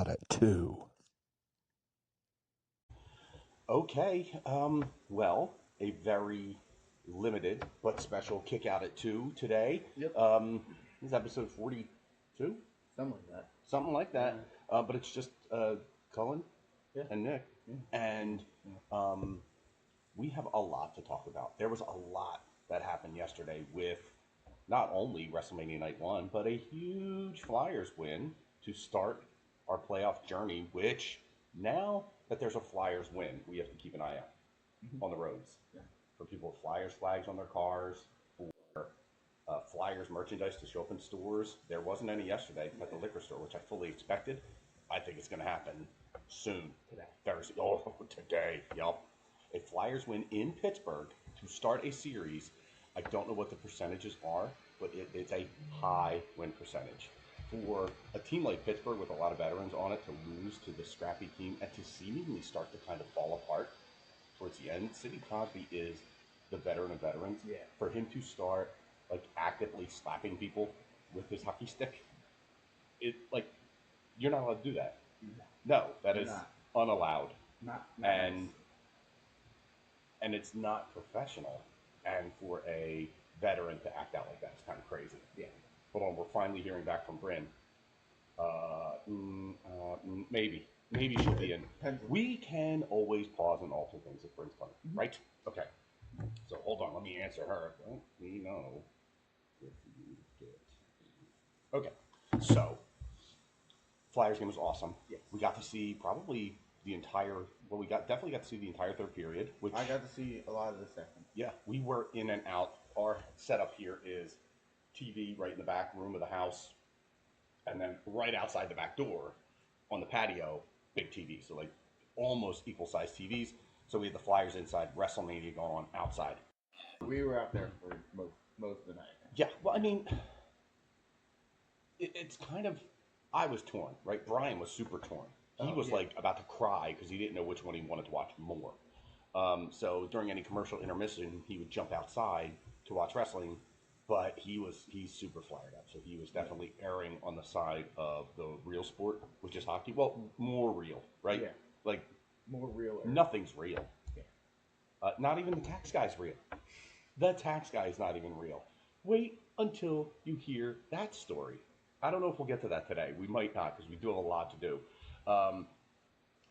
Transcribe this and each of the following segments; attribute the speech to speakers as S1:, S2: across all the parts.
S1: Out at 2.
S2: Okay, well, a very limited but special kick out at 2 today.
S3: Yep.
S2: This is episode 42?
S3: Something like that.
S2: Something like that. But it's just Cullen and Nick.
S3: Yeah.
S2: And we have a lot to talk about. There was a lot that happened yesterday with not only WrestleMania Night 1, but a huge Flyers win to start our playoff journey, which now that there's a Flyers win, we have to keep an eye out on the roads.
S3: Yeah.
S2: For people with Flyers flags on their cars, for Flyers merchandise to show up in stores. There wasn't any yesterday at the liquor store, which I fully expected. I think it's going to happen soon.
S3: Today.
S2: Thursday. Oh, today. Yup. A Flyers win in Pittsburgh to start a series. I don't know what the percentages are, but it's a high win percentage. For a team like Pittsburgh with a lot of veterans on it to lose to the scrappy team and to seemingly start to kind of fall apart towards the end, Sidney Crosby is the veteran of veterans.
S3: Yeah.
S2: For him to start like actively slapping people with his hockey stick, you're not allowed to do that. No, that is unallowed.
S3: Not
S2: and it's not professional. And for a veteran to act out like that is kind of crazy.
S3: Yeah.
S2: Hold on, we're finally hearing back from Bryn. Maybe she'll be in. We can always pause and alter things if Bryn's coming, right? Okay. So hold on, let me answer her. Let me know if you get. Okay. So Flyers game was awesome.
S3: Yes.
S2: We got to see probably the entire. Well, definitely got to see the entire third period. Which
S3: I got to see a lot of the second.
S2: Yeah, we were in and out. Our setup here is TV right in the back room of the house, and then right outside the back door on the patio, big TV. So like almost equal sized TVs. So we had the Flyers inside, WrestleMania going on outside.
S3: We were out there for most of the night.
S2: Yeah, well, I mean, it's kind of. I was torn, right? Brian was super torn. He was like about to cry because he didn't know which one he wanted to watch more. So during any commercial intermission, he would jump outside to watch wrestling, but he's super fired up. So he was definitely erring on the side of the real sport, which is hockey. Well, more real, right?
S3: Yeah.
S2: Like
S3: more real.
S2: Nothing's real.
S3: Yeah.
S2: Not even the tax guy's real. The tax guy is not even real. Wait until you hear that story. I don't know if we'll get to that today. We might not because we do have a lot to do.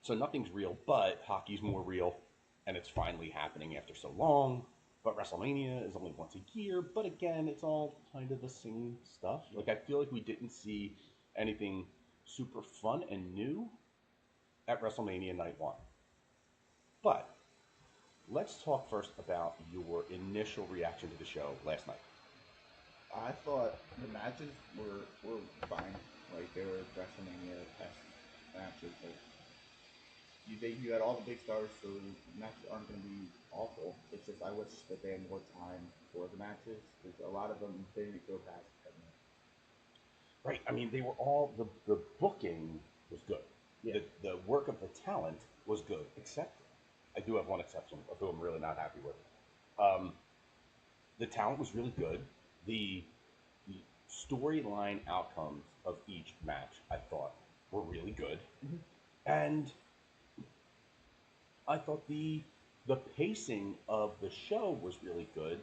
S2: So nothing's real, but hockey's more real, and it's finally happening after so long. But WrestleMania is only once a year, but again, it's all kind of the same stuff. Like, I feel like we didn't see anything super fun and new at WrestleMania Night 1. But let's talk first about your initial reaction to the show last night.
S3: I thought the matches were fine. Like, they were WrestleMania-esque matches. Like, you had all the big stars, so matches aren't going to be awful. It's just I wish that they had more time for the matches, because a lot of them didn't go past 10 minutes.
S2: Right. I mean, they were all the booking was good.
S3: Yeah.
S2: The work of the talent was good, except I do have one exception of who I'm really not happy with. The talent was really good. The storyline outcomes of each match, I thought, were really good.
S3: Mm-hmm.
S2: And I thought the pacing of the show was really good.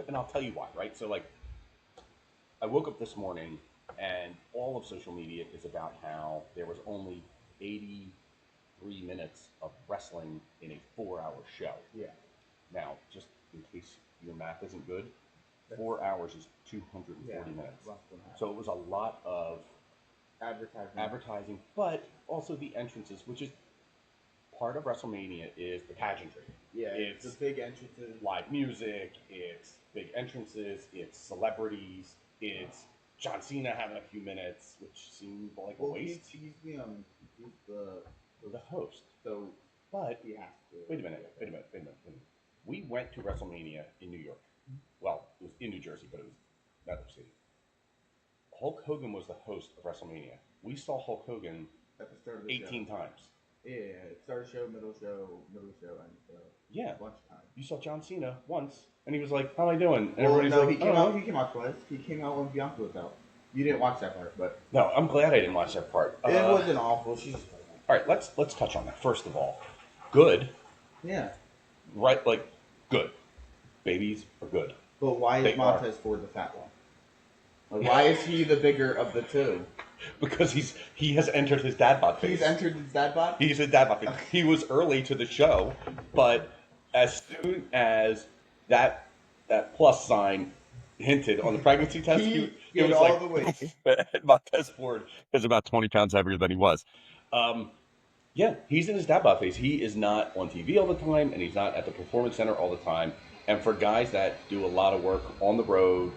S2: And I'll tell you why, right? So, like, I woke up this morning, and all of social media is about how there was only 83 minutes of wrestling in a 4-hour show.
S3: Yeah.
S2: Now, just in case your math isn't good, 4 hours is 240 minutes. So it was a lot of advertising, but also the entrances, which is part of WrestleMania, is the pageantry.
S3: Yeah, it's the big entrances.
S2: Live music, it's big entrances, it's celebrities, it's John Cena having a few minutes, which seemed like a waste.
S3: He's the host.
S2: So, but
S3: he has to.
S2: Wait a minute. We went to WrestleMania in New York. Well, it was in New Jersey, but it was another city. Hulk Hogan was the host of WrestleMania. We saw Hulk Hogan
S3: at the start of the
S2: 18
S3: show.
S2: times.
S3: Yeah, start show, middle show, and a bunch of times.
S2: You saw John Cena once, and he was like, "How am I doing?" And
S3: well,
S2: everybody's
S3: no,
S2: like,
S3: he came out twice. He came out when Bianca was out. You didn't watch that part, but
S2: No, I'm glad I didn't watch that part.
S3: it wasn't awful. She's
S2: All right, let's touch on that first of all. Good,
S3: yeah.
S2: right? Like good. Babies are good.
S3: But why
S2: They
S3: is
S2: are.
S3: Montez Ford the fat one? Like, why is he the bigger of the two?
S2: Because he has entered his dad bod phase.
S3: He's entered his dad bod?
S2: He's a dad bod phase. He was early to the show, but as soon as that plus sign hinted on the pregnancy test,
S3: He
S2: it was
S3: all
S2: like
S3: the weight.
S2: Montez Ford is about 20 pounds heavier than he was. Yeah, he's in his dad bod phase. He is not on TV all the time, and he's not at the performance center all the time. And for guys that do a lot of work on the road,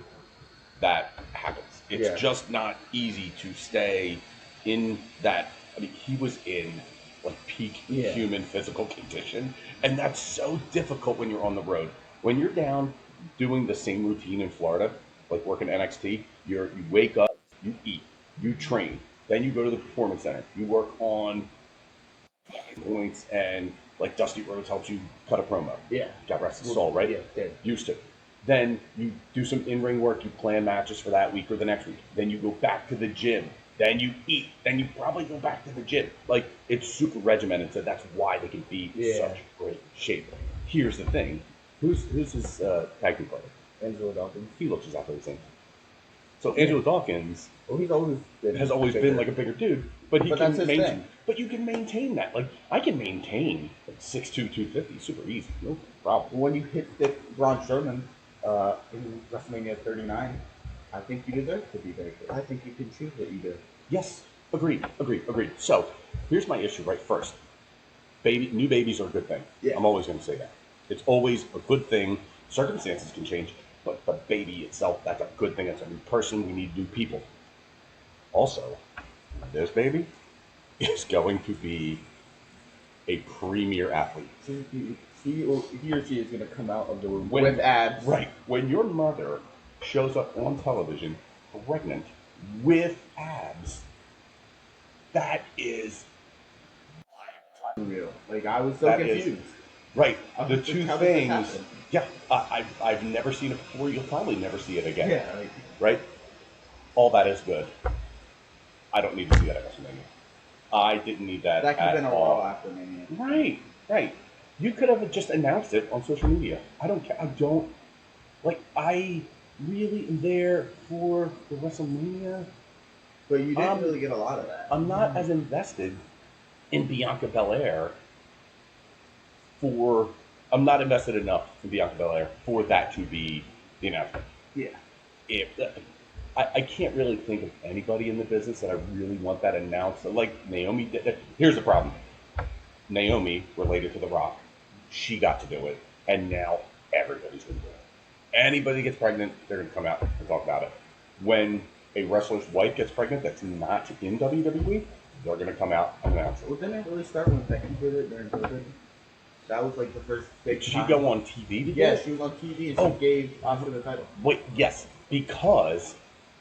S2: that happens. It's just not easy to stay in that. I mean, he was in like peak human physical condition, and that's so difficult when you're on the road. When you're down doing the same routine in Florida, like working NXT, you wake up, you eat, you train, then you go to the performance center, you work on points, and like Dusty Rhodes helps you cut a promo.
S3: Yeah.
S2: God rest his soul, right?
S3: Yeah.
S2: Used to. Then you do some in-ring work, you plan matches for that week or the next week. Then you go back to the gym. Then you eat. Then you probably go back to the gym. Like, it's super regimented, so that's why they can be in such great shape. Here's the thing. Who's his tag team partner?
S3: Angelo Dawkins.
S2: He looks exactly the same. So Angelo Dawkins
S3: He's always
S2: has always been like a bigger dude, but
S3: that's his thing.
S2: But you can maintain that. Like, I can maintain like 6'2", 250 super easy, no problem.
S3: When you hit the Braun Strowman in WrestleMania 39, I think you deserve to be very good. I think you can choose what you do.
S2: Yes, agreed. So here's my issue right first. New babies are a good thing.
S3: Yeah.
S2: I'm always going to say that. It's always a good thing. Circumstances can change, but the baby itself, that's a good thing. It's a new person. We need new people. Also, this baby is going to be a premier athlete.
S3: He or she is going to come out of the room with abs.
S2: Right. When your mother shows up on television pregnant with abs, that is
S3: unreal. Like, I was so confused.
S2: Right. The two things. Yeah. I've never seen it before. You'll probably never see it again.
S3: Yeah.
S2: Right? All that is good. I don't need to see that at WrestleMania. I didn't need that.
S3: That could have been a
S2: all.
S3: Raw after Mania.
S2: Right. You could have just announced it on social media. I don't care. I really am there for the WrestleMania.
S3: But you didn't really get a lot of that.
S2: I'm not as invested in Bianca Belair I'm not invested enough in Bianca Belair for that to be the announcement.
S3: Yeah.
S2: I can't really think of anybody in the business that I really want that announced. Like Naomi did. Here's the problem. Naomi, related to The Rock, she got to do it, and now everybody's going to do it. Anybody gets pregnant, they're going to come out and talk about it. When a wrestler's wife gets pregnant that's not in WWE, they're going to come out and announce it.
S3: Well, didn't it really start when Becky did it during COVID? That was like the first big
S2: Did she
S3: time.
S2: go on TV to do
S3: Yeah,
S2: it?
S3: she was on TV and she gave Asuka the title.
S2: Wait, yes, because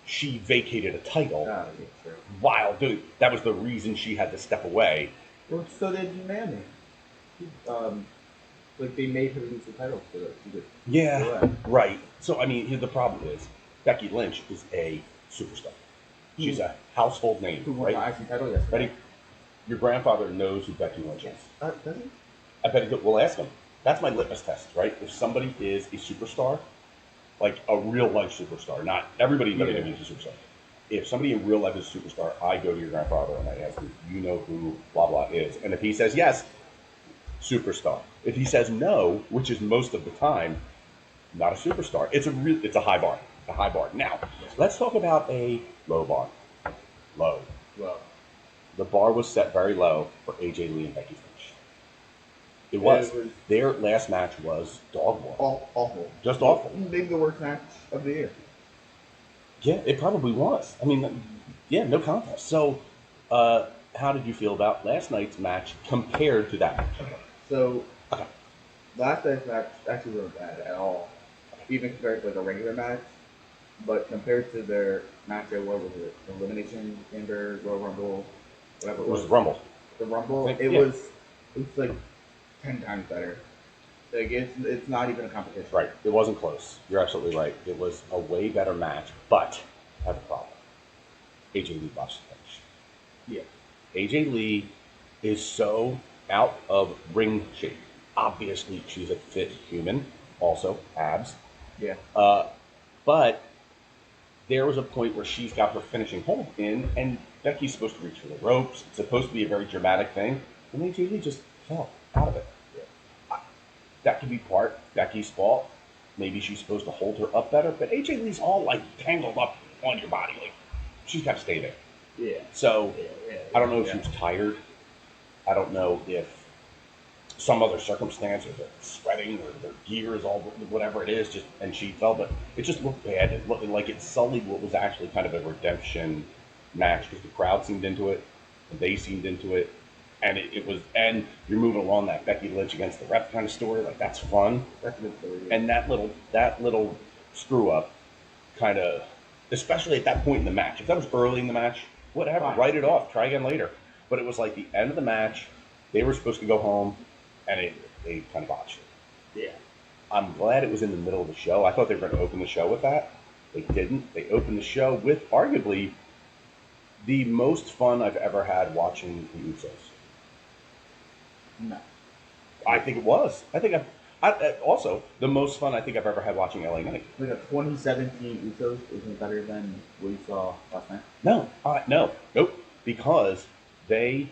S2: she vacated a title
S3: Yeah, sure.
S2: while doing. That was the reason she had to step away.
S3: Well, so did Naomi. Like, they made her lose the title so that she could.
S2: Yeah, right. So I mean, the problem is Becky Lynch is a superstar. She's a household name,
S3: Who won the
S2: right?
S3: IC title yesterday?
S2: Ready? Your grandfather knows who Becky Lynch is.
S3: Does he?
S2: I bet he will ask him. That's my litmus test, right? If somebody is a superstar, like a real life superstar, not everybody in WWE is a superstar. If somebody in real life is a superstar, I go to your grandfather and I ask him, you know who blah blah is? And if he says yes, superstar. If he says no, which is most of the time, not a superstar. It's a high bar. A high bar. Now, let's talk about a low bar. Low. The bar was set very low for AJ Lee and Becky Lynch. It was. Their last match was dog water.
S3: Awful.
S2: Just awful.
S3: Maybe the worst match of the year.
S2: Yeah, it probably was. I mean, yeah, no contest. So, how did you feel about last night's match compared to that match?
S3: So, last night's match actually wasn't bad at all, even compared to like a regular match. But compared to their match at what was it? Elimination Chamber, Royal Rumble, whatever
S2: It was the Rumble.
S3: The Rumble. It was like 10 times better. Like, it's not even a competition.
S2: Right. It wasn't close. You're absolutely right. It was a way better match, but I have a problem. AJ Lee botched the finish.
S3: Yeah.
S2: AJ Lee is so out of ring shape. Obviously, she's a fit human, also abs.
S3: Yeah.
S2: But there was a point where she's got her finishing hold in, and Becky's supposed to reach for the ropes. It's supposed to be a very dramatic thing, and AJ Lee just fell out of it. That could be part Becky's fault. Maybe she's supposed to hold her up better, but AJ Lee's all like tangled up on your body. Like she's got to stay there.
S3: Yeah.
S2: So
S3: Yeah.
S2: I don't know if she was tired. I don't know if some other circumstance or they're sweating or their gear is all whatever it is, just and she fell, but it just looked bad. It looked like it sullied what was actually kind of a redemption match because the crowd seemed into it, and they seemed into it, and it was and you're moving along that Becky Lynch against the ref kind of story, like that's fun.
S3: That's a good story.
S2: And that little screw up kind of, especially at that point in the match. If that was early in the match, whatever,
S3: Fine.
S2: write it off, try again later. But it was like the end of the match, they were supposed to go home, and they kind of botched it.
S3: Yeah.
S2: I'm glad it was in the middle of the show. I thought they were going to open the show with that. They didn't. They opened the show with arguably the most fun I've ever had watching the Usos.
S3: No.
S2: I think it was. Also the most fun I think I've ever had watching LA Knight.
S3: Like a 2017 Usos isn't better than what you saw last night.
S2: No, nope. Because they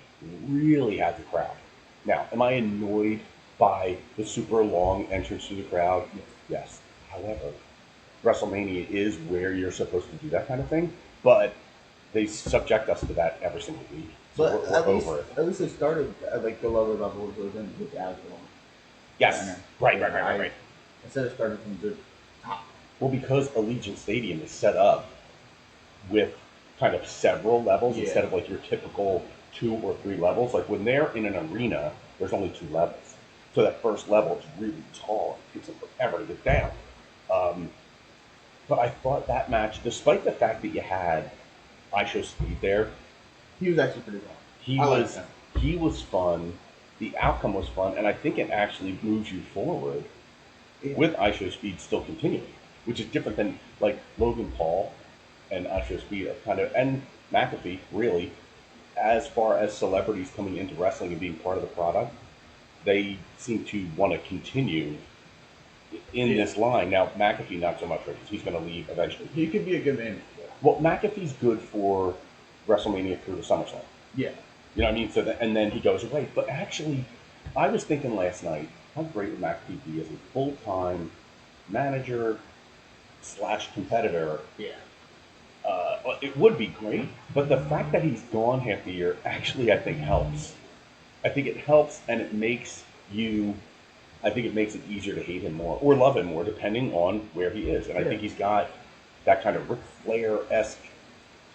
S2: really had the crowd. Now, am I annoyed by the super long entrance to the crowd? Yes. However, WrestleMania is where you're supposed to do that kind of thing, but they subject us to that every single week. So
S3: But
S2: we're over it.
S3: At least it started at like the lower level, so it didn't look as long.
S2: Yes. Right.
S3: Instead of starting from the top.
S2: Well, because Allegiant Stadium is set up with kind of several levels instead of like your typical 2 or 3 levels. Like when they're in an arena, there's only 2 levels. So that first level is really tall. It takes them forever to get down. But I thought that match, despite the fact that you had ISHO Speed there,
S3: He was actually pretty long.
S2: he was fun. The outcome was fun, and I think it actually moves you forward with ISHO Speed still continuing, which is different than like Logan Paul and ISHO Speed are kind of, and McAfee really, as far as celebrities coming into wrestling and being part of the product, they seem to want to continue in this line. Now McAfee not so much because he's going to leave eventually.
S3: He could be a good man.
S2: Well, McAfee's good for WrestleMania through the SummerSlam.
S3: Yeah.
S2: You know what I mean? So and then he goes away. But actually, I was thinking last night, how great would McAfee be as a full-time manager / competitor?
S3: Yeah.
S2: It would be great, but the fact that he's gone half the year actually, I think, helps. I think it helps, and it makes it easier to hate him more or love him more, depending on where he is. And I think he's got that kind of Ric Flair-esque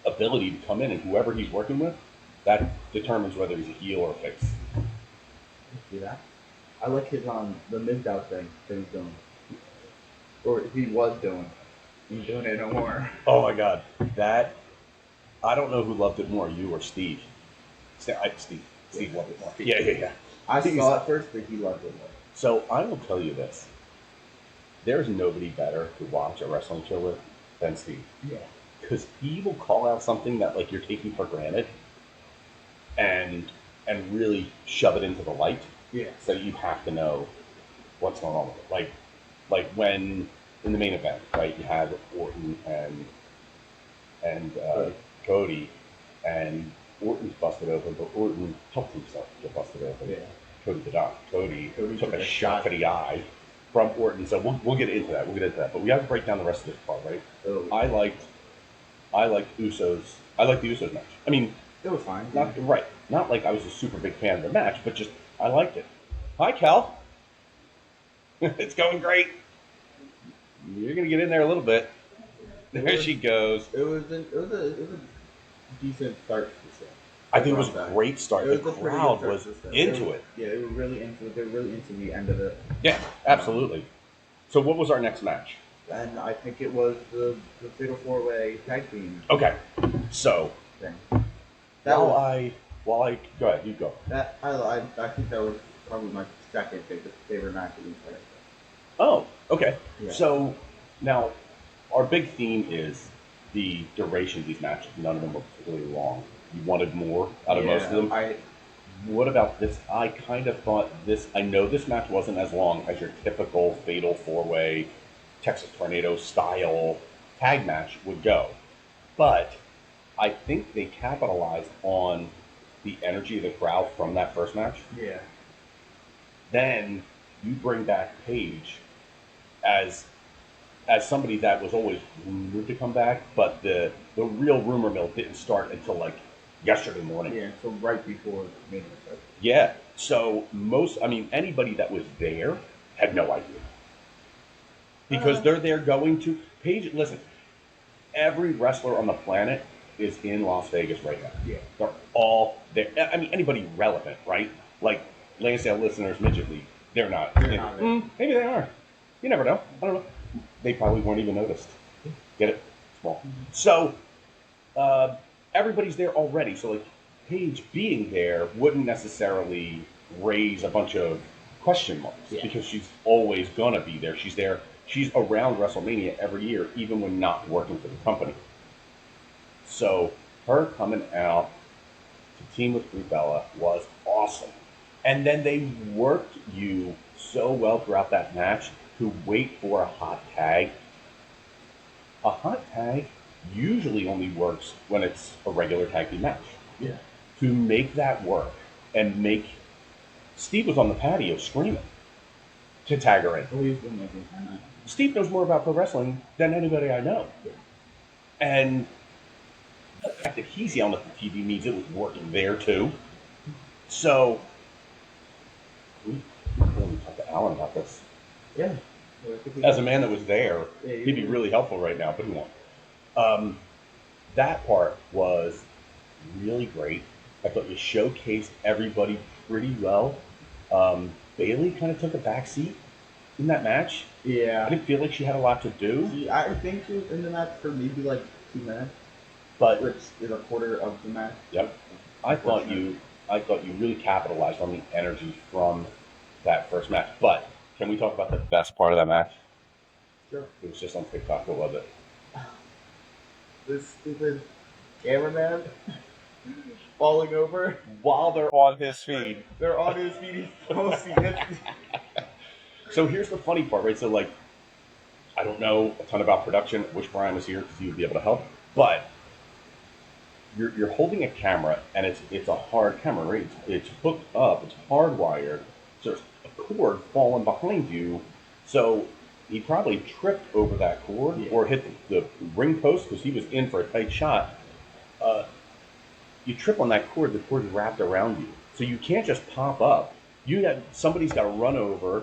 S2: ability to come in, and whoever he's working with, that determines whether he's a heel or a face.
S3: See that? I like his the mid-out thing that he's doing, or he was doing. He's doing it no more.
S2: Oh my God, that I don't know who loved it more, you or Steve. Steve loved it more. Yeah.
S3: I saw it first, but he loved it more.
S2: So I will tell you this: there's nobody better to watch a wrestling show with than Steve.
S3: Yeah.
S2: Because he will call out something that like you're taking for granted, and really shove it into the light.
S3: Yeah.
S2: So you have to know what's going on with it. Like when in the main event, right? You had Orton and Cody, and Orton's busted open, but Orton helped himself get busted open.
S3: Yeah.
S2: Cody did not. Cody took a shot to the eye from Orton. So we'll get into that. But we have to break down the rest of this part, right?
S3: Oh.
S2: I liked Usos. I liked the Usos match. I mean,
S3: it was fine.
S2: Not like I was a super big fan of the match, but just I liked it. Hi, Cal. It's going great. You're gonna get in there a little bit. There she goes.
S3: It was a decent start to the show.
S2: I think it was a great start. The crowd was into it.
S3: Yeah, they were really into it. They were really into the end of it.
S2: Yeah, absolutely. So what was our next match?
S3: And I think it was the Fatal 4-Way tag team.
S2: Okay, so
S3: thing.
S2: While I go ahead, you go.
S3: That I think that was probably my second favorite match of the entire show.
S2: Oh, okay.
S3: Yeah.
S2: So now our big theme is the duration of these matches. None of them were particularly long. You wanted more out of most of them. What about this? I kind of thought this. I know this match wasn't as long as your typical fatal four-way Texas Tornado style tag match would go, but I think they capitalized on the energy of the crowd from that first match.
S3: Yeah.
S2: Then you bring back Paige as somebody that was always rumored to come back, but the real rumor mill didn't start until like yesterday morning.
S3: Yeah, so right before Mania started.
S2: Yeah. So anybody that was there had no idea. Because they're there going to Paige. Listen, every wrestler on the planet is in Las Vegas right now.
S3: Yeah.
S2: They're all there. I mean, anybody relevant, right? Like Lansdale listeners, Midget League, they're not.
S3: They're not there.
S2: Maybe they are. You never know. I don't know. They probably weren't even noticed. Get it? Small. So everybody's there already. So like Paige being there wouldn't necessarily raise a bunch of question marks because she's always gonna be there. She's there. She's around WrestleMania every year, even when not working for the company. So her coming out to team with Brie Bella was awesome. And then they worked you so well throughout that match to wait for a hot tag. A hot tag usually only works when it's a regular tag team match.
S3: Yeah.
S2: To make that work and make Steve was on the patio screaming to tag her in.
S3: Oh, he's been making fun.
S2: Steve knows more about pro wrestling than anybody I know.
S3: Yeah.
S2: And the fact that he's yelling at the TV means it was working there too. So we really talk to Alan about this.
S3: Yeah.
S2: As a man that was there,
S3: Yeah,
S2: he'd be really helpful right now, but he won't. That part was really great. I thought you showcased everybody pretty well. Bailey kind of took a back seat in that match.
S3: Yeah.
S2: I didn't feel like she had a lot to do.
S3: I think she was in the match for maybe like 2 minutes,
S2: But
S3: which is a quarter of the match.
S2: Yep. I thought you really capitalized on the energy from that first match. But can we talk about the best part of that match?
S3: Sure.
S2: It was just on TikTok. What was it?
S3: This stupid cameraman falling over
S2: While they're on his feet.
S3: They're on his feet. He's supposed to
S2: So here's the funny part, right? So like, I don't know a ton about production. I wish Brian was here because he would be able to help. But you're holding a camera, and it's a hard camera, right? It's hooked up. It's hardwired. So there's a cord falling behind you. So he probably tripped over that cord or hit the ring post because he was in for a tight shot. You trip on that cord, the cord is wrapped around you. So you can't just pop up. Somebody's got to run over,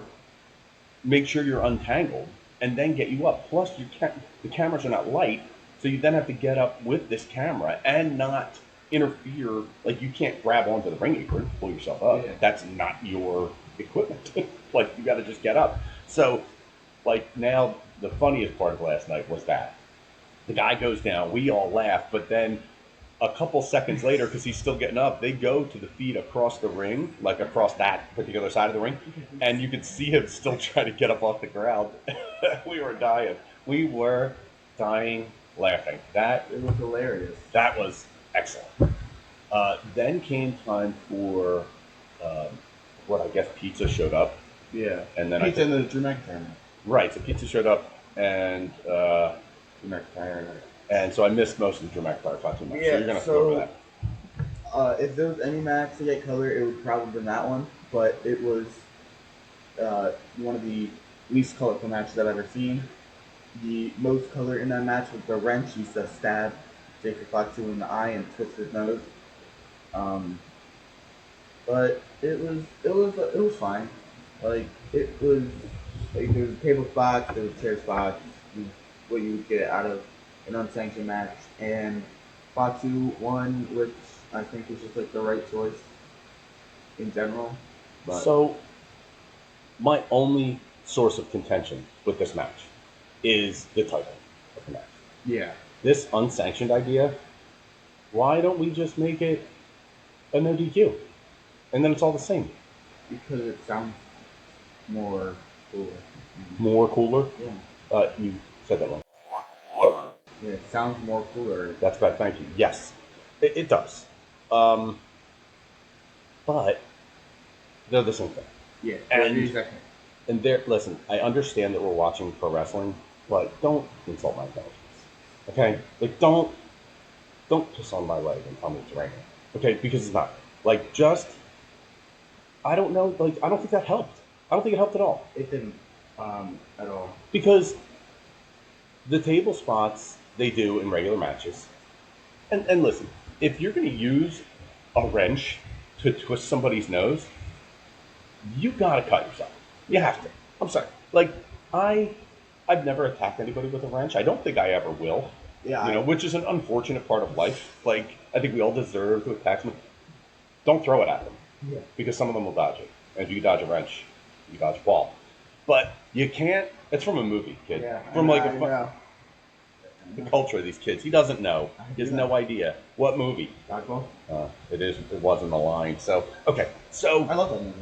S2: make sure you're untangled, and then get you up. Plus, the cameras are not light, so you then have to get up with this camera and not interfere. Like, you can't grab onto the ring apron, pull yourself up.
S3: Yeah.
S2: That's not your equipment. Like, you got to just get up. So, like, now the funniest part of last night was that the guy goes down. We all laugh, but then a couple seconds later, because he's still getting up, they go to the feet across the ring, like across that particular side of the ring, and you could see him still trying to get up off the ground. We were dying. We were dying laughing.
S3: It was hilarious.
S2: That was excellent. Then came time for what I guess Pizza showed up.
S3: Yeah.
S2: And then
S3: Pizza in the Drew McIntyre.
S2: Right. So Pizza showed up, and
S3: Drew McIntyre.
S2: And so I missed most of the Drew McIntyre talk too much.
S3: Yeah,
S2: so you're gonna throw over that.
S3: If there was any match to get color, it would probably been that one. But it was one of the least colorful matches I've ever seen. The most color in that match was the wrench used to stab Jacob Fatu in the eye and twist his nose. But it was fine. Like there was table spots, there was chair spots, what you would get out of an unsanctioned match, and Fatu won, which I think was just like the right choice in general. But
S2: So my only source of contention with this match is the title of the match.
S3: yeah,
S2: This unsanctioned idea, why don't we just make it a no DQ? And then it's all the same.
S3: because it sounds more cool.
S2: More cooler?
S3: Yeah.
S2: You said that wrong.
S3: Yeah, it sounds more cooler.
S2: That's bad. Thank you. Yes, it does. Um, but they're the same thing.
S3: Yeah,
S2: And
S3: exactly.
S2: listen, I understand that we're watching pro wrestling, but don't insult my intelligence. Okay, like don't piss on my leg and tell me it's raining. Okay, because it's not. Like just I don't know. Like I don't think that helped. I don't think it helped at all
S3: It didn't at all.
S2: because the table spots they do in regular matches. And listen, if you're going to use a wrench to twist somebody's nose, you gotta cut yourself. You have to. I'm sorry. Like I, I've never attacked anybody with a wrench. I don't think I ever will.
S3: Yeah,
S2: You know, which is an unfortunate part of life. Like I think we all deserve to attack them. Don't throw it at them
S3: yeah,
S2: because some of them will dodge it. And if you dodge a wrench, you dodge a ball. But you can't. It's from a movie, kid.
S3: yeah.
S2: From like
S3: I know.
S2: the culture of these kids. He doesn't know. He has no idea what movie.
S3: Dodgeball.
S2: It is. It was in the line. So okay. So
S3: I love that movie.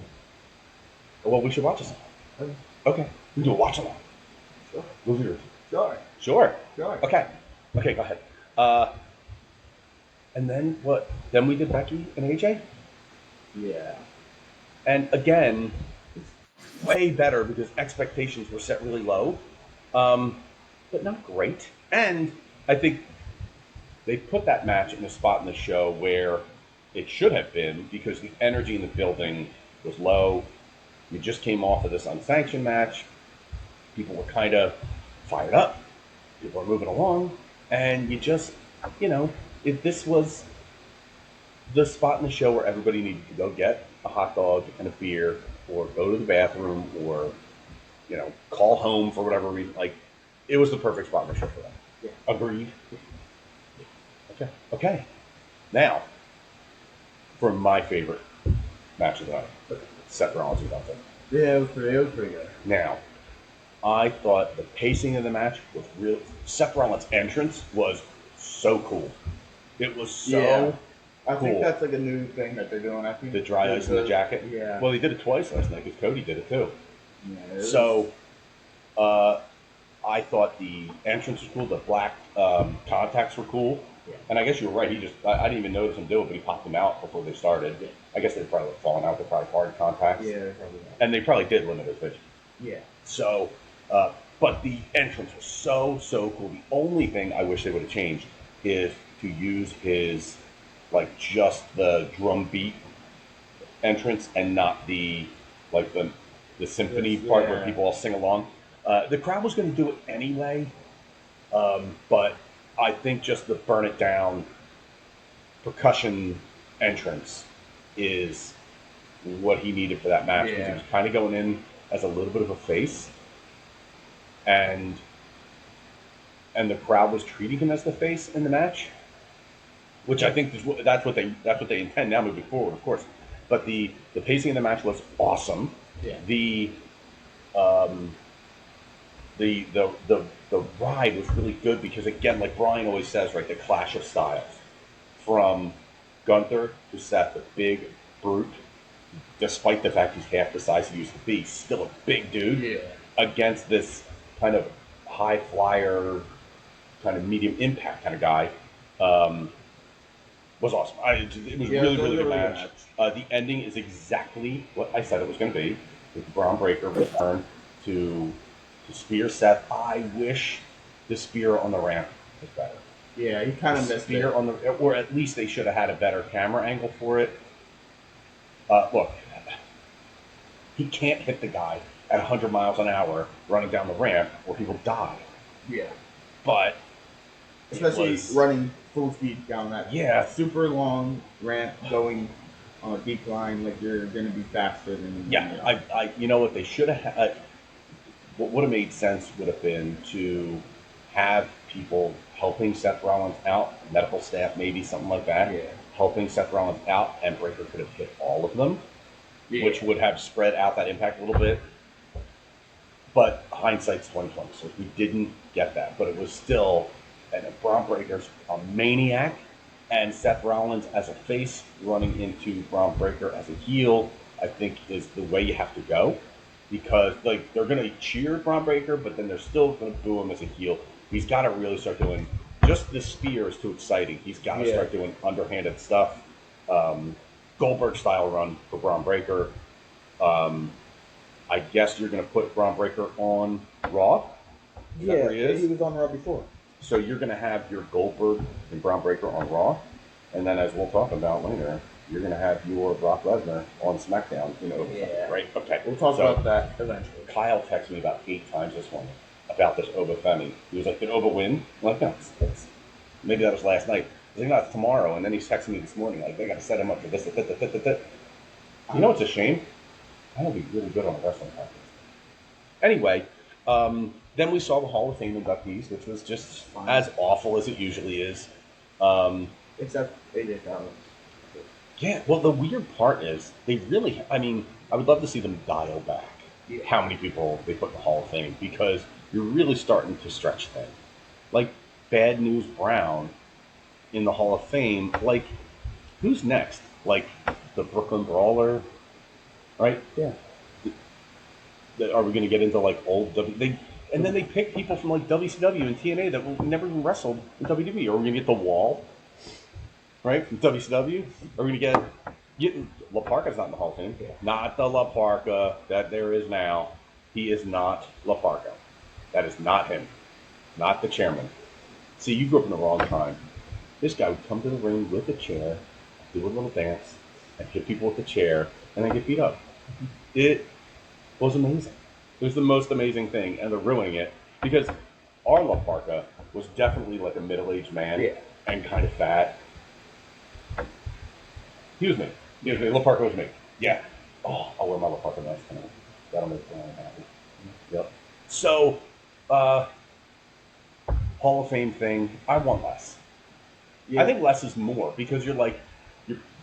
S2: well, we should watch this.
S3: Okay.
S2: Okay, we can do a watch along.
S3: Sure.
S2: Movie review.
S3: Sure.
S2: Sure.
S3: Sure.
S2: Okay. Okay, go ahead. And then what? Then we did Becky and AJ,
S3: Yeah.
S2: and again, way better because expectations were set really low, but not great. And I think they put that match in a spot in the show where it should have been because the energy in the building was low. We just came off of this unsanctioned match. People were kind of fired up. People are moving along, and you just, you know, if this was the spot in the show where everybody needed to go get a hot dog and a beer, or go to the bathroom, or call home for whatever reason, like it was the perfect spot in the show for that.
S3: Yeah.
S2: Agreed. Okay. Okay. Now, for my favorite match of the night, Seth Rollins and Gunther.
S3: Yeah, it was pretty good.
S2: Now, I thought the pacing of the match was real. Seth Rollins' entrance was so cool. It was so
S3: Yeah. I
S2: cool.
S3: think that's like a new thing that they're doing. I think
S2: The dry ice in the jacket.
S3: Yeah.
S2: Well, they did it twice last night because Cody did it too.
S3: Yeah,
S2: So, I thought the entrance was cool. The black contacts were cool.
S3: Yeah.
S2: And I guess you were right. I didn't even notice him do it, but he popped them out before they started.
S3: Yeah.
S2: I guess they probably fallen out. They're probably hard contacts.
S3: Yeah, probably not.
S2: And they probably did limit his vision.
S3: Yeah.
S2: So, but the entrance was so cool. The only thing I wish they would have changed is to use his just the drum beat entrance and not the the symphony part where people all sing along. The crowd was going to do it anyway, but I think just the burn it down percussion entrance is what he needed for that match because he was kind of going in as a little bit of a face, and the crowd was treating him as the face in the match, which I think that's what they intend now moving forward, of course. But the pacing of the match was awesome.
S3: Yeah.
S2: The ride was really good because again, like Brian always says, right, the clash of styles from Gunther to Seth, the big brute, despite the fact he's half the size he used to be, still a big dude.
S3: Yeah.
S2: Against this kind of high flyer, kind of medium impact kind of guy, was awesome. It was really good match. The ending is exactly what I said it was going to be, with Braun Breaker return to spear Seth. I wish the spear on the ramp was better.
S3: Yeah, he kind of missed
S2: spear
S3: it.
S2: on the, or at least they should have had a better camera angle for it. Look, he can't hit the guy at 100 miles an hour running down the ramp, or he will die.
S3: Yeah.
S2: But
S3: especially running full speed down that super long ramp going on a decline, like you're going to be faster than.
S2: Yeah, you know what they should have. What would have made sense would have been to have people helping Seth Rollins out, medical staff, maybe something like that, helping Seth Rollins out, and Breaker could have hit all of them, which would have spread out that impact a little bit. But hindsight's 20/20, so we didn't get that. But it was still, and Braun Breaker's a maniac, and Seth Rollins as a face running into Braun Breaker as a heel, I think is the way you have to go. Because they're gonna cheer Braun Breaker, but then they're still gonna boo him as a heel. He's got to really start doing just the spear is too exciting. He's got to start doing underhanded stuff. Goldberg style run for Braun Breaker. I guess you're going to put Braun Breaker on Raw. Is that where
S3: he was on Raw before.
S2: So you're going to have your Goldberg and Braun Breaker on Raw, and then as we'll talk about later, you're going to have your Brock Lesnar on SmackDown. Right? Okay.
S3: We'll talk about that eventually.
S2: Kyle texted me about 8 times this morning about this Oba Femi. He was like, "Did Oba win?" I'm like, "No, maybe that was last night." I was like, "No, it's tomorrow." And then he's texting me this morning like, "They got to set him up for this, that. You know, it's a shame. I would be really good on a wrestling podcast. Anyway, then we saw the Hall of Fame inductees, which was just as awful as it usually is.
S3: Except AJ Styles.
S2: Yeah, well, the weird part is they really, I mean, I would love to see them dial back how many people they put in the Hall of Fame, because you're really starting to stretch things. Like Bad News Brown in the Hall of Fame, like, who's next? Like the Brooklyn Brawler, right?
S3: Yeah.
S2: Are we going to get into like old and then they pick people from like WCW and TNA that never even wrestled in WWE. Are we going to get the Wall, right, from WCW? Are we going to get La Parka's not in the Hall of Fame.
S3: Yeah.
S2: Not the La Parka that there is now. He is not La Parka. That is not him. Not the chairman. See, you grew up in the wrong time. This guy would come to the ring with a chair, do a little dance, and hit people with the chair, and then get beat up. It was amazing. It was the most amazing thing, and they're ruining it because our La Parka was definitely like a middle-aged man and kind of fat. He was me. La Parka was me. Yeah. Oh, I'll wear my La Parka mask tonight. That'll make me happy. Yep. So, Hall of Fame thing, I want less. Yeah. I think less is more because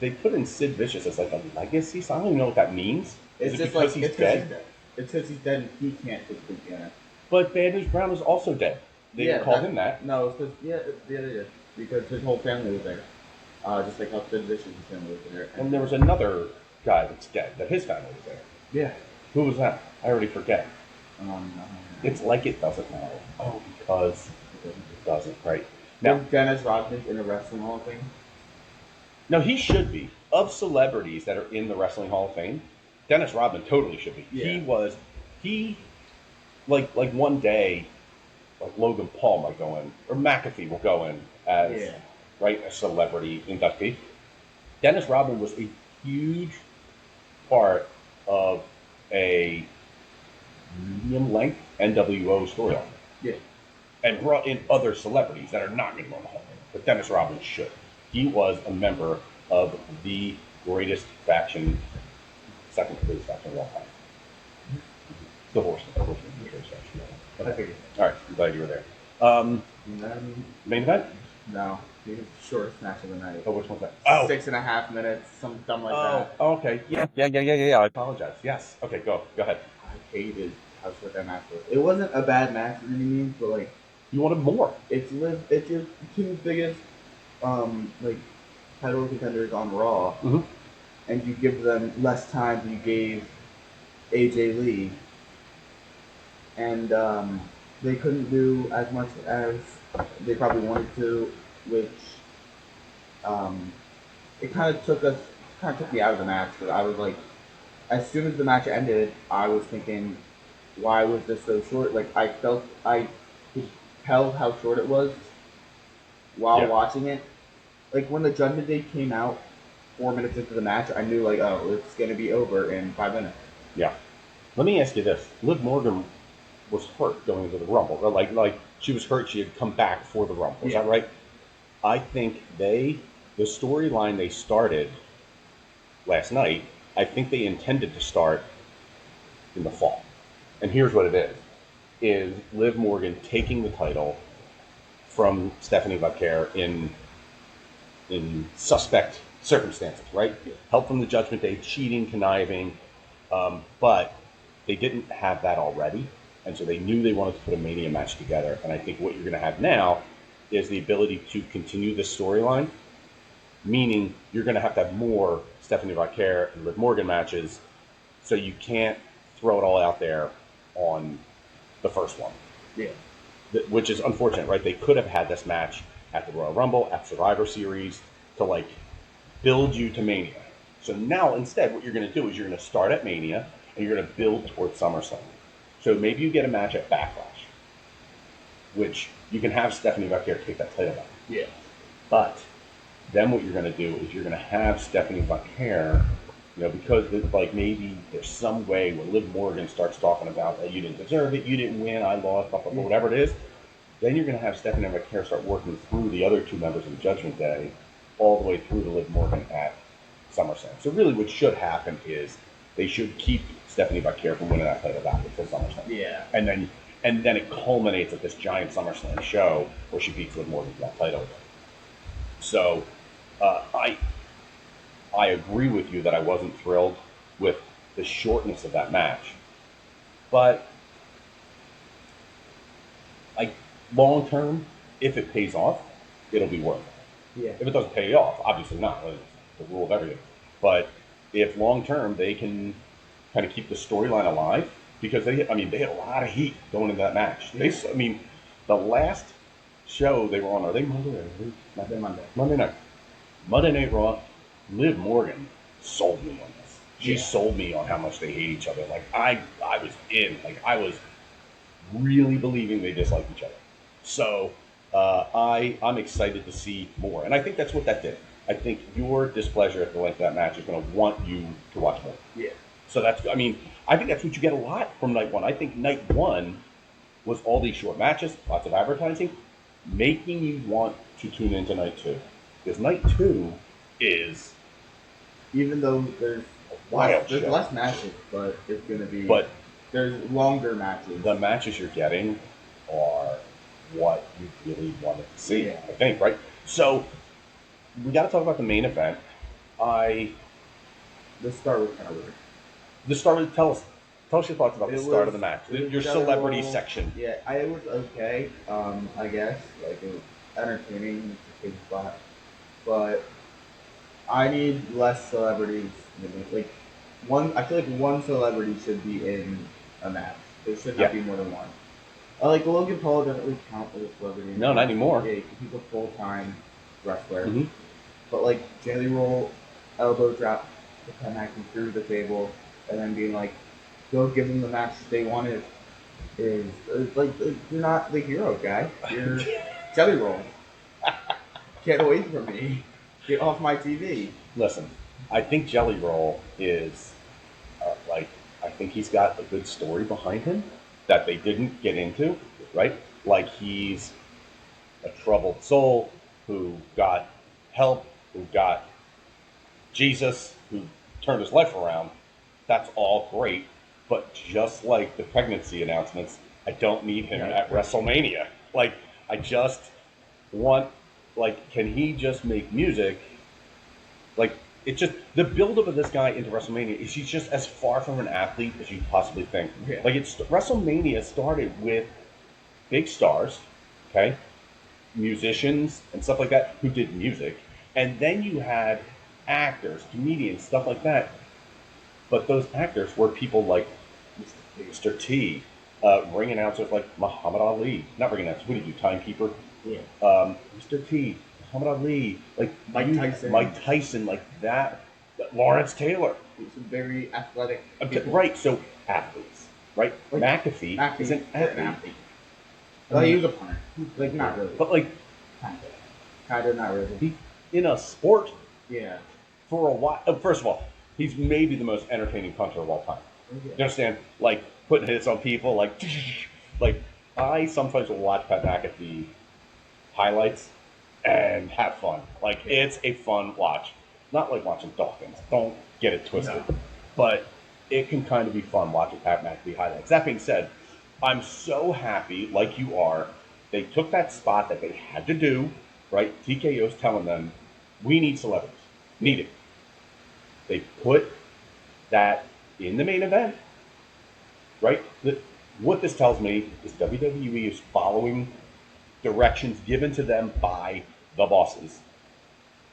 S2: they put in Sid Vicious as like a legacy, so I don't even know what that means.
S3: It's just because he's dead? It's because he's dead and he can't put the piano.
S2: But Bad News Brown is also dead. They didn't call him that.
S3: No, it's because, because his whole family was there. Just like how Sid Vicious' family was there.
S2: And there was another guy that's dead, that his family was there.
S3: Yeah.
S2: Who was that? I already forget. It's like it doesn't matter. Oh, because it doesn't, right.
S3: Now, Dennis Rodman's in a wrestling Hall of Fame?
S2: No, he should be. Of celebrities that are in the Wrestling Hall of Fame, Dennis Rodman totally should be. Yeah. He like one day, like Logan Paul might go in, or McAfee will go in as, a celebrity inductee. Dennis Rodman was a huge part of a medium-length NWO storyline.
S3: Yeah.
S2: And brought in other celebrities that are not going to go in the Hall of Fame. But Dennis Rodman should. He was a member of the greatest faction, second greatest faction of all time. The Horsemen. The Horsemen. Okay.
S3: I figured.
S2: All right. I'm glad you were there. Main event?
S3: No. The shortest match of the night.
S2: Oh, which one's that? Oh.
S3: 6.5 minutes. Something dumb like that.
S2: Oh, okay. Yeah. I apologize. Yes. Okay, go ahead.
S3: I hated how short that match was. It wasn't a bad match in any means, but like,
S2: you wanted more.
S3: It's your two biggest title contenders on Raw, and you give them less time than you gave AJ Lee, and they couldn't do as much as they probably wanted to, which it kind of took me out of the match. But I was like, as soon as the match ended, I was thinking, why was this so short? Like I could tell how short it was while watching it. Like when the Judgment Day came out 4 minutes into the match, I knew like, oh, it's gonna be over in 5 minutes.
S2: Yeah. Let me ask you this: Liv Morgan was hurt going into the Rumble. Like she was hurt. She had come back for the Rumble. Is that right? I think the storyline they started last night, I think they intended to start in the fall. And here's what it is Liv Morgan taking the title from Stephanie Vaquer in suspect circumstances, right? Help from the Judgment Day, cheating, conniving, but they didn't have that already, and so they knew they wanted to put a Mania match together. And I think what you're going to have now is the ability to continue this storyline, meaning you're going to have more Stephanie Vaquer and Liv Morgan matches, so you can't throw it all out there on the first one.
S3: Yeah.
S2: Which is unfortunate, right? They could have had this match at the Royal Rumble, at Survivor Series, to like build you to Mania. So now instead, what you're going to do is you're going to start at Mania and you're going to build towards SummerSlam. So maybe you get a match at Backlash, which you can have Stephanie Vaquer take that title back.
S3: Yeah.
S2: But then what you're going to do is you're going to have Stephanie Vaquer, because like maybe there's some way where Liv Morgan starts talking about that you didn't deserve it, you didn't win, I lost, blah, blah, blah, whatever it is. Then you're going to have Stephanie Vaquer start working through the other two members of Judgment Day, all the way through to Liv Morgan at SummerSlam. So really, what should happen is they should keep Stephanie Vaquer from winning that title back until SummerSlam.
S3: Yeah.
S2: And then it culminates at this giant SummerSlam show where she beats Liv Morgan for that title. So I agree with you that I wasn't thrilled with the shortness of that match, but long term, if it pays off, it'll be worth it.
S3: Yeah.
S2: If it doesn't pay off, obviously not. It's the rule of everything. But if long term they can kind of keep the storyline alive, because they had a lot of heat going into that match.
S3: Yeah.
S2: The last show they were on, are they Monday or
S3: Monday?
S2: Monday night. Monday Night Raw. Liv Morgan sold me on this. She sold me on how much they hate each other. Like I was in. Like I was really believing they disliked each other. So I'm excited to see more, and I think that's what that did. I think your displeasure at the length of that match is going to want you to watch more.
S3: Yeah.
S2: So I think that's what you get a lot from night one. I think night one was all these short matches, lots of advertising, making you want to tune into night two. Because night two is,
S3: even though there's less matches, but it's going to be.
S2: But
S3: there's longer matches.
S2: The matches you're getting are what you really wanted to see. I think, right? So we got to talk about the main event.
S3: The start was kind of weird.
S2: The start. Tell us your thoughts about the start of the match. Your celebrity section.
S3: Yeah, it was okay. I guess like it was entertaining. It's a big spot, but I need less celebrities. Like I feel like one celebrity should be in a match. There should not be more than one. Like Logan Paul doesn't really count as a celebrity.
S2: No, not anymore.
S3: Yeah, he's a full-time wrestler.
S2: Mm-hmm.
S3: But like jelly roll, elbow drop, connecting through the table, and then being like, "Go give them the match they wanted." Is like you're not the hero, guy. You're jelly roll. Get away from me. Get off my TV.
S2: Listen, I think Jelly Roll is I think he's got a good story behind him that they didn't get into, right? Like he's a troubled soul who got help, who got Jesus, who turned his life around. That's all great, but just like the pregnancy announcements, I don't need him at WrestleMania. Like I just want, can he just make music? Like it's just the buildup of this guy into WrestleMania is he's just as far from an athlete as you possibly think.
S3: Yeah.
S2: Like WrestleMania started with big stars, okay, musicians and stuff like that who did music, and then you had actors, comedians, stuff like that. But those actors were people like Mr. T, ring announcers like Muhammad Ali, not ring announcers. What do you do? Timekeeper.
S3: Yeah.
S2: Mr. T, Muhammad Ali, like
S3: Tyson.
S2: Mike Tyson, like that. Lawrence Taylor.
S3: He's a very athletic.
S2: Right, so athletes, right? Like, McAfee is an athlete.
S3: Well, he was a punter. Like, not really.
S2: But, like,
S3: kind of not really.
S2: In a sport,
S3: yeah.
S2: For a while. First of all, he's maybe the most entertaining punter of all time.
S3: Okay.
S2: You understand? Like, putting hits on people, like I sometimes will watch Pat McAfee highlights and have fun. Like, it's a fun watch. Not like watching Dawkins. Don't get it twisted. No. But it can kind of be fun watching Pat McAfee highlights. That being said, I'm so happy, like you are, they took that spot that they had to do, right? TKO's telling them, we need celebrities. Need it. They put that in the main event, right? What this tells me is WWE is following directions given to them by the bosses,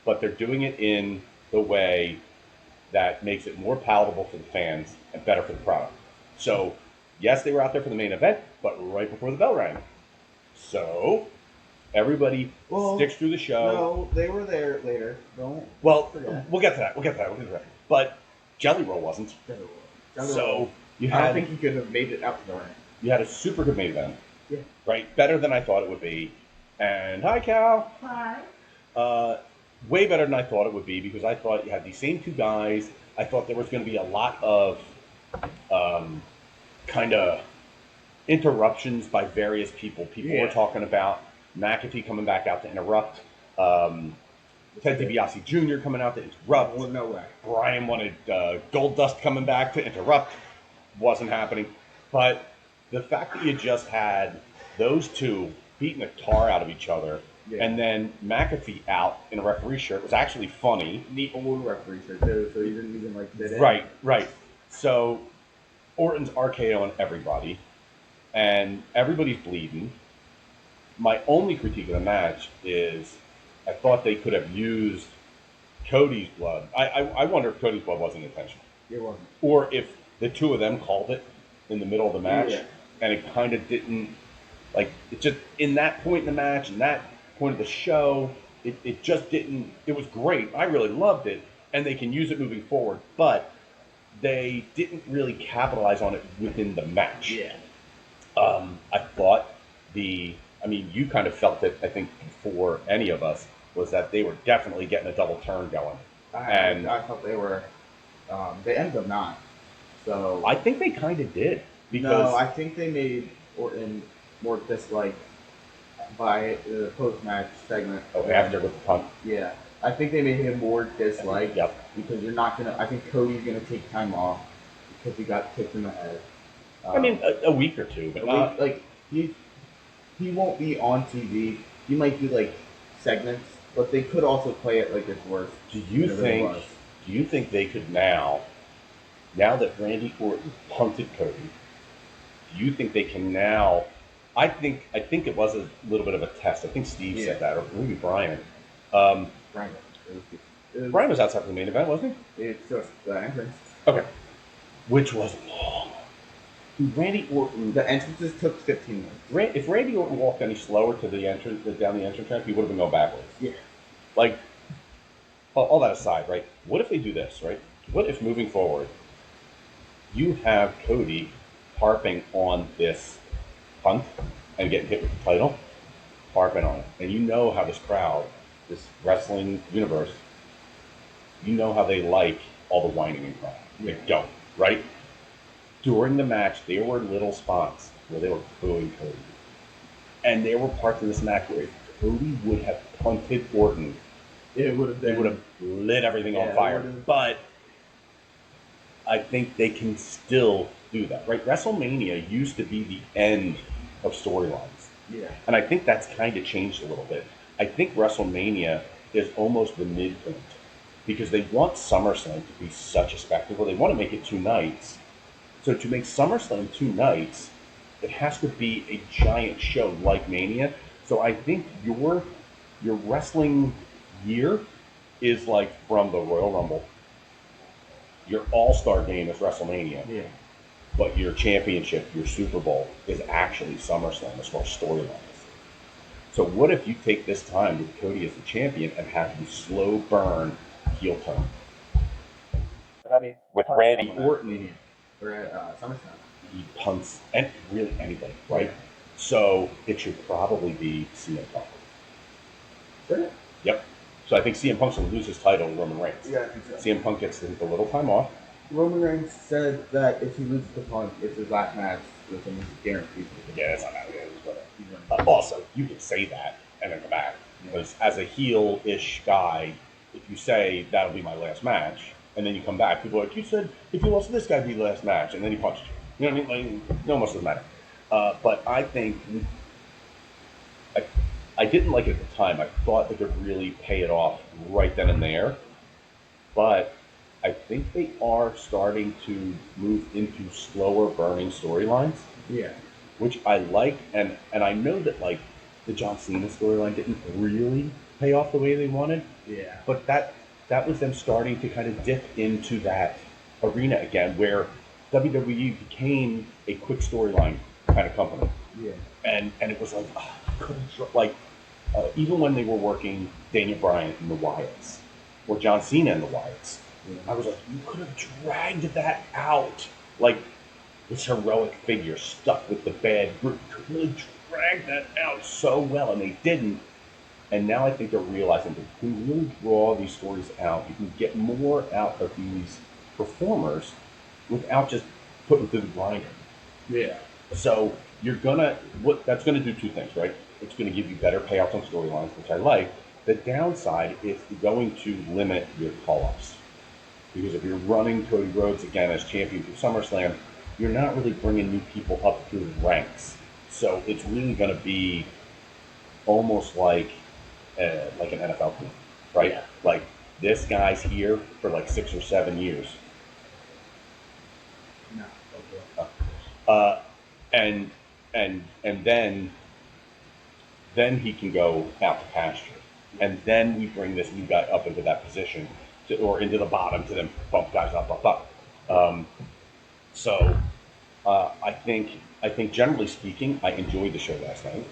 S2: but they're doing it in the way that makes it more palatable for the fans and better for the product. So, yes, they were out there for the main event, but right before the bell rang. So, Everybody
S3: Well,
S2: sticks through the show.
S3: No, they were there later. Don't
S2: Well,
S3: forget.
S2: we'll get to that. We'll get to that. But Jelly Roll wasn't. So you had.
S3: I don't think he could have made it out the ring.
S2: You had a super good main event.
S3: Yeah.
S2: Right? Better than I thought it would be. And hi, Cal.
S3: Hi.
S2: Way better than I thought it would be because I thought you had these same two guys. I thought there was going to be a lot of kind of interruptions by various people. People were talking about McAfee coming back out to interrupt. Ted DiBiase Jr. coming out to interrupt.
S3: Well, no way.
S2: Brian wanted Goldust coming back to interrupt. Wasn't happening. But the fact that you just had those two beating the tar out of each other, and then McAfee out in a referee shirt was actually funny.
S3: Neat old referee shirt too, so he didn't even like fit in.
S2: Right. So Orton's RKOing everybody, and everybody's bleeding. My only critique of the match is I thought they could have used Cody's blood. I wonder if Cody's blood wasn't intentional.
S3: It wasn't.
S2: Or if the two of them called it in the middle of the match, and it kind of didn't, like, it just, in that point in the match, and that point of the show, it just didn't, it was great. I really loved it, and they can use it moving forward, but they didn't really capitalize on it within the match.
S3: Yeah.
S2: I thought you kind of felt it, I think, before any of us, was that they were definitely getting a double turn going.
S3: I thought they were, they ended up not. So
S2: I think they kind of did. Because
S3: no, I think they made Orton more disliked by the post-match segment.
S2: Oh, after with the punt.
S3: Yeah. I think they made him more disliked.
S2: Yep.
S3: Because you're not going to, I think Cody's going to take time off because he got kicked in the head.
S2: A week or two, but not.
S3: He won't be on TV. He might do like segments, but they could also play it like it's worse.
S2: Do you think they could now that Randy Orton punted Cody, do you think they can now? I think it was a little bit of a test. I think Steve said that, or maybe Brian.
S3: Brian.
S2: Brian was outside the main event, wasn't
S3: he? It's just the entrance.
S2: Okay. Which was long. Randy Orton.
S3: The entrances took 15 minutes.
S2: If Randy Orton walked any slower to the entrance, down the entrance ramp, he would have been going backwards.
S3: Yeah.
S2: Like, all that aside, right? What if they do this, right? What if moving forward, you have Cody harping on this punt and getting hit with the title, harping on it, and you know how this crowd, this wrestling universe, you know how they like all the whining and crying. They don't, right? During the match, there were little spots where they were booing Cody. And there were parts of this match where if Cody would have punted Orton, it would have lit everything on fire. But I think they can still do that, right? WrestleMania used to be the end of storylines.
S3: Yeah.
S2: And I think that's kind of changed a little bit. I think WrestleMania is almost the midpoint because they want SummerSlam to be such a spectacle. They want to make it 2 nights. So to make SummerSlam 2 nights, it has to be a giant show like Mania. So I think your wrestling year is like from the Royal Rumble. Your All-Star game is WrestleMania.
S3: Yeah.
S2: But your championship, your Super Bowl, is actually SummerSlam as far as storylines. So what if you take this time with Cody as the champion and have you slow burn heel turn?
S3: I mean,
S2: with Randy Orton,
S3: or at SummerSlam,
S2: he punts and really anybody, right? Yeah. So it should probably be CM Punk.
S3: Sure.
S2: Yep. So I think CM Punk's going to lose his title to Roman Reigns.
S3: Yeah, I think so.
S2: CM Punk gets a little time off.
S3: Roman Reigns said that if he loses to Punk, it's his last match with him. He's guaranteed.
S2: Yeah, that's not how it is. But also, you can say that and then go back. Because as a heel-ish guy, if you say that'll be my last match, and then you come back, people are like, you said if you lost to this guy, it'd be the last match, and then he punched you. You know what I mean? Like, no, much doesn't matter. But I think I didn't like it at the time. I thought they could really pay it off right then and there. But I think they are starting to move into slower burning storylines.
S3: Yeah.
S2: Which I like, and I know that like the John Cena storyline didn't really pay off the way they wanted.
S3: Yeah.
S2: But that was them starting to kind of dip into that arena again, where WWE became a quick storyline kind of company.
S3: Yeah.
S2: And it was like, like even when they were working Daniel Bryan and the Wyatts, or John Cena and the Wyatts, I was like, you could have dragged that out. Like, this heroic figure stuck with the bad group could really drag that out so well, and they didn't. And now I think they're realizing that you can really draw these stories out. You can get more out of these performers without just putting them through the grinder.
S3: Yeah.
S2: So you're gonna what that's gonna do two things, right? It's gonna give you better payouts on storylines, which I like. The downside is going to limit your call-ups. Because if you're running Cody Rhodes again as champion through SummerSlam, you're not really bringing new people up through the ranks. So it's really going to be almost like an NFL team, right?
S3: Yeah.
S2: Like this guy's here for like 6 or 7 years,
S3: No.
S2: uh, and and then he can go out to pasture, and then we bring this new guy up into that position, or into the bottom to then bump guys up. Um, so I think generally speaking, I enjoyed the show last night.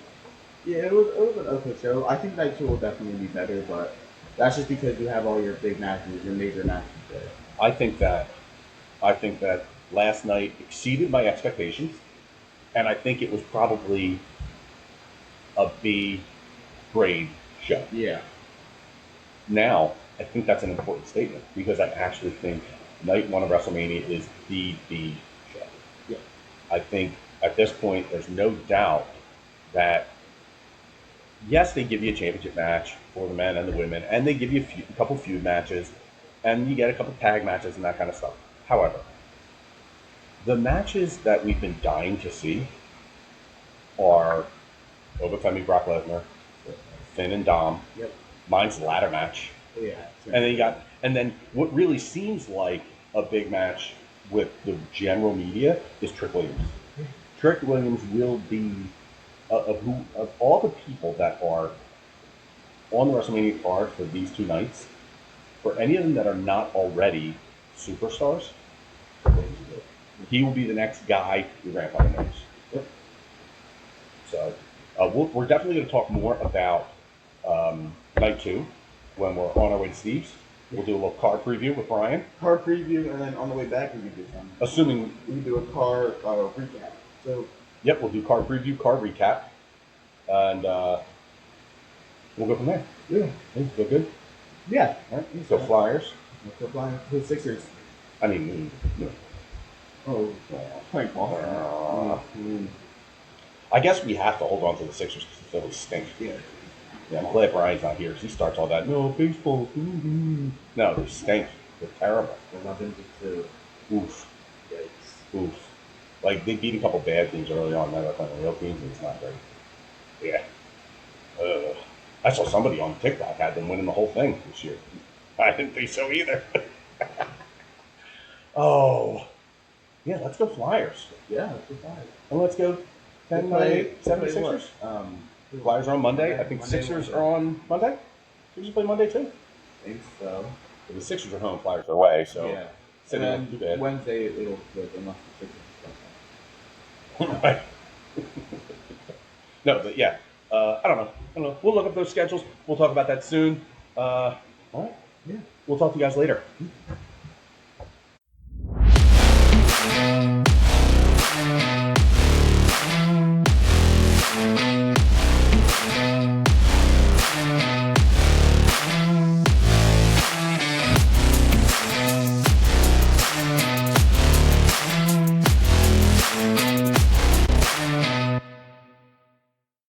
S3: Yeah, it was an okay show. I think night two will definitely be better, but that's just because you have all your big matches, your major matches there.
S2: I think that I think that last night exceeded my expectations, and I think it was probably a B grade show.
S3: Yeah.
S2: Now, I think that's an important statement because I actually think night one of WrestleMania is the B show.
S3: Yeah.
S2: I think at this point, there's no doubt that yes, they give you a championship match for the men and the women, and they give you a couple feud matches, and you get a couple tag matches and that kind of stuff. However, the matches that we've been dying to see are Obafemi Brock Lesnar, Finn and Dom.
S3: Yep.
S2: Mine's the ladder match.
S3: Yeah.
S2: And then what really seems like a big match with the general media is Trick Williams. Trick Williams will be of all the people that are on the WrestleMania card for these two nights, for any of them that are not already superstars, he will be the next guy your grandfather knows.
S3: Yep.
S2: So we're definitely going to talk more about night two when we're on our way to Steve's. We'll do a little card preview with Brian.
S3: Card preview, and then on the way back we can do something.
S2: Assuming
S3: we can do a card recap. So.
S2: Yep, we'll do card preview, card recap, and we'll go from there.
S3: Yeah.
S2: Feel good?
S3: Yeah.
S2: All right. Let's go Flyers.
S3: Let's go Flyers. Who's Sixers?
S2: I mean,
S3: Oh, playing ball.
S2: I guess we have to hold on to the Sixers because the Phillies stink.
S3: Yeah.
S2: Yeah, I'm glad Brian's not here because he starts all that. No, baseball. No, they stink. They're terrible.
S3: 11-2.
S2: Oof.
S3: Yikes.
S2: Oof. Like, they beat a couple bad teams early on. Now they're playing real teams, and it's not great. Yeah. I saw somebody on TikTok had them winning the whole thing this year. I didn't think so either. Oh. Yeah, let's go Flyers.
S3: Yeah, let's go Flyers.
S2: And let's go 10, 9, 8, 7 Sixers. Flyers are on Monday. I think
S3: Monday,
S2: Sixers are on Monday. Sixers play Monday too.
S3: I think so.
S2: But the Sixers are home, Flyers are away, so
S3: yeah.
S2: and then too bad.
S3: Wednesday it'll flip unless the Sixers
S2: Right. No, but yeah. I don't know. We'll look up those schedules. We'll talk about that soon. All right.
S3: Yeah.
S2: We'll talk to you guys later.